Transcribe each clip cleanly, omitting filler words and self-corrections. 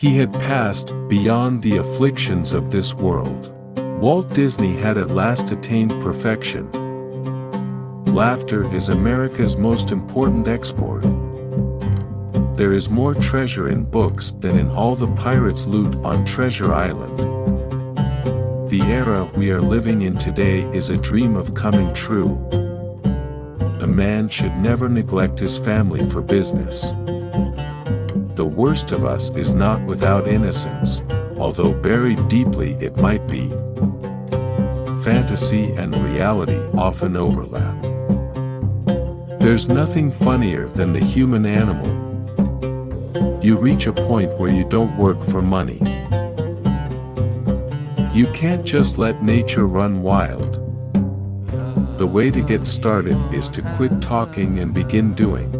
He had passed beyond the afflictions of this world. Walt Disney had at last attained perfection. Laughter is America's most important export. There is more treasure in books than in all the pirates' loot on Treasure Island. The era we are living in today is a dream of coming true. A man should never neglect his family for business. The worst of us is not without innocence, although buried deeply it might be. Fantasy and reality often overlap. There's nothing funnier than the human animal. You reach a point where you don't work for money. You can't just let nature run wild. The way to get started is to quit talking and begin doing.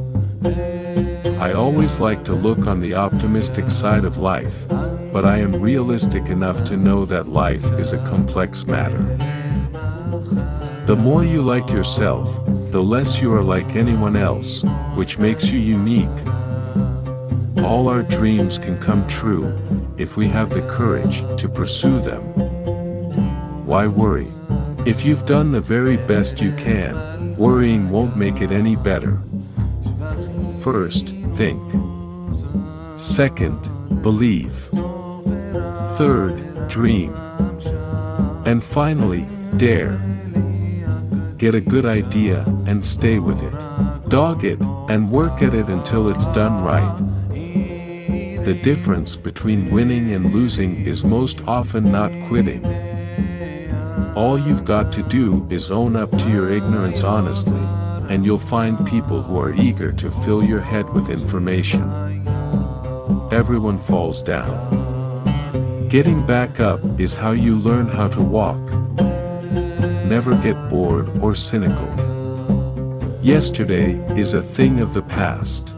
I always like to look on the optimistic side of life, but I am realistic enough to know that life is a complex matter. The more you like yourself, the less you are like anyone else, which makes you unique. All our dreams can come true, if we have the courage to pursue them. Why worry? If you've done the very best you can, worrying won't make it any better. First, think. Second, believe. Third, dream. And finally, dare. Get a good idea, and stay with it. Dog it, and work at it until it's done right. The difference between winning and losing is most often not quitting. All you've got to do is own up to your ignorance honestly, and you'll find people who are eager to fill your head with information. Everyone falls down. Getting back up is how you learn how to walk. Never get bored or cynical. Yesterday is a thing of the past.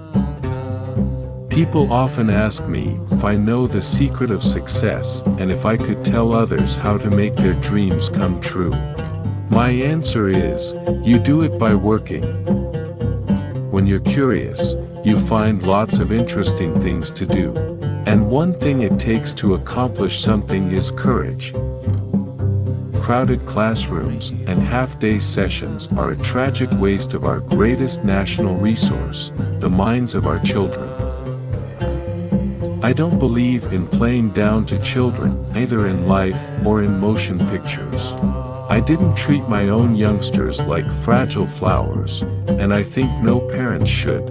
People often ask me if I know the secret of success and if I could tell others how to make their dreams come true. My answer is, you do it by working. When you're curious, you find lots of interesting things to do. And one thing it takes to accomplish something is courage. Crowded classrooms and half-day sessions are a tragic waste of our greatest national resource, the minds of our children. I don't believe in playing down to children, either in life or in motion pictures. I didn't treat my own youngsters like fragile flowers, and I think no parent should.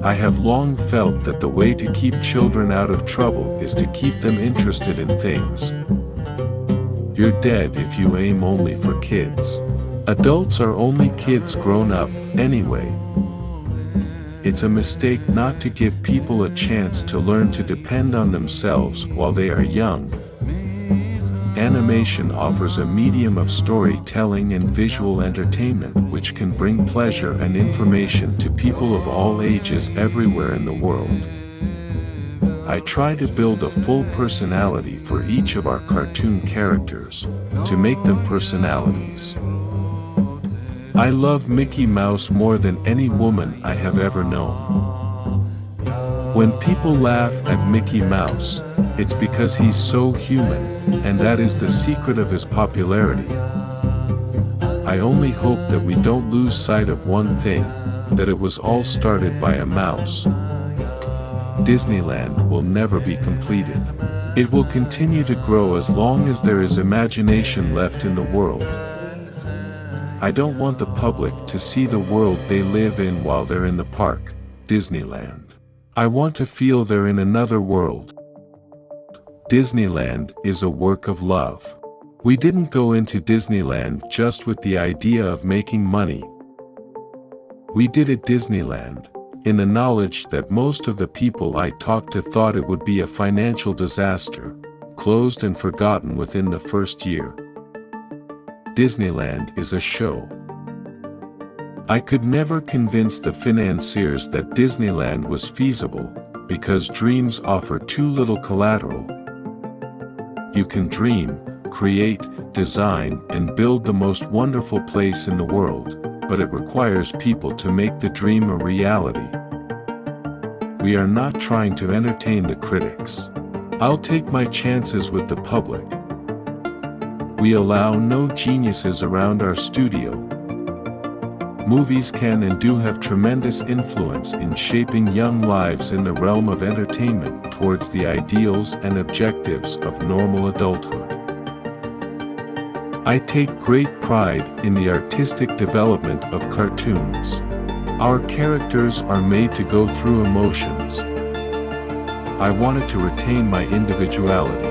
I have long felt that the way to keep children out of trouble is to keep them interested in things. You're dead if you aim only for kids. Adults are only kids grown up, anyway. It's a mistake not to give people a chance to learn to depend on themselves while they are young. Animation offers a medium of storytelling and visual entertainment which can bring pleasure and information to people of all ages everywhere in the world. I try to build a full personality for each of our cartoon characters, to make them personalities. I love Mickey Mouse more than any woman I have ever known. When people laugh at Mickey Mouse, it's because he's so human, and that is the secret of his popularity. I only hope that we don't lose sight of one thing, that it was all started by a mouse. Disneyland will never be completed. It will continue to grow as long as there is imagination left in the world. I don't want the public to see the world they live in while they're in the park, Disneyland. I want to feel they're in another world. Disneyland is a work of love. We didn't go into Disneyland just with the idea of making money. We did at Disneyland, in the knowledge that most of the people I talked to thought it would be a financial disaster, closed and forgotten within the first year. Disneyland is a show. I could never convince the financiers that Disneyland was feasible, because dreams offer too little collateral. You can dream, create, design, and build the most wonderful place in the world, but it requires people to make the dream a reality. we are not trying to entertain the critics. I'll take my chances with the public. We allow no geniuses around our studio. Movies can and do have tremendous influence in shaping young lives in the realm of entertainment towards the ideals and objectives of normal adulthood. I take great pride in the artistic development of cartoons. Our characters are made to go through emotions. I wanted to retain my individuality.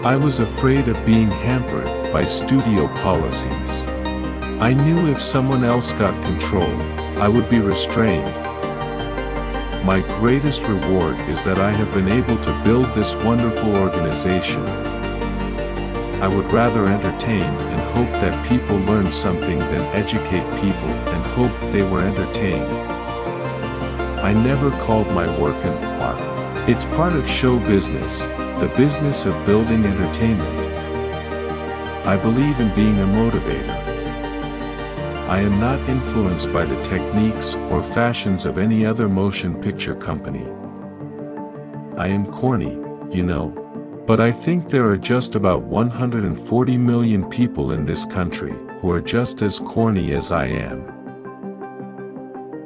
I was afraid of being hampered by studio policies. I knew if someone else got control, I would be restrained. My greatest reward is that I have been able to build this wonderful organization. I would rather entertain and hope that people learn something than educate people and hope they were entertained. I never called my work an art. It's part of show business, the business of building entertainment. I believe in being a motivator. I am not influenced by the techniques or fashions of any other motion picture company. I am corny, you know. But I think there are just about 140 million people in this country who are just as corny as I am.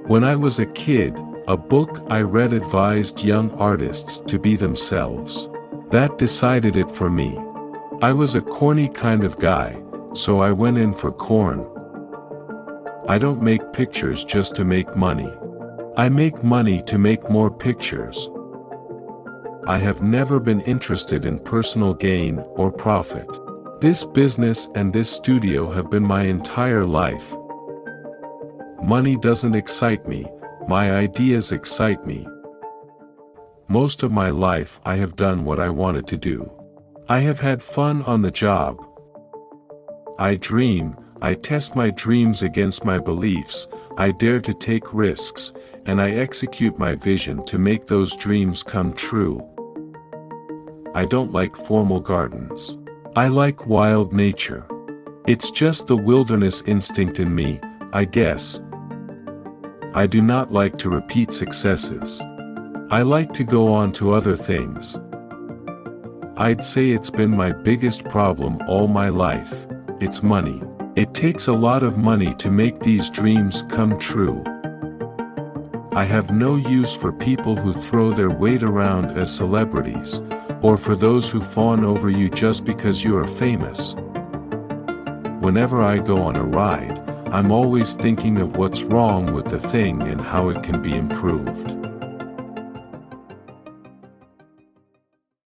When I was a kid, a book I read advised young artists to be themselves. That decided it for me. I was a corny kind of guy, so I went in for corn. I don't make pictures just to make money. I make money to make more pictures. I have never been interested in personal gain or profit. This business and this studio have been my entire life. Money doesn't excite me, my ideas excite me. Most of my life I have done what I wanted to do. I have had fun on the job. I dream, I test my dreams against my beliefs, I dare to take risks, and I execute my vision to make those dreams come true. I don't like formal gardens. I like wild nature. It's just the wilderness instinct in me, I guess. I do not like to repeat successes. I like to go on to other things. I'd say it's been my biggest problem all my life. It's money. It takes a lot of money to make these dreams come true. I have no use for people who throw their weight around as celebrities, or for those who fawn over you just because you are famous. Whenever I go on a ride, I'm always thinking of what's wrong with the thing and how it can be improved.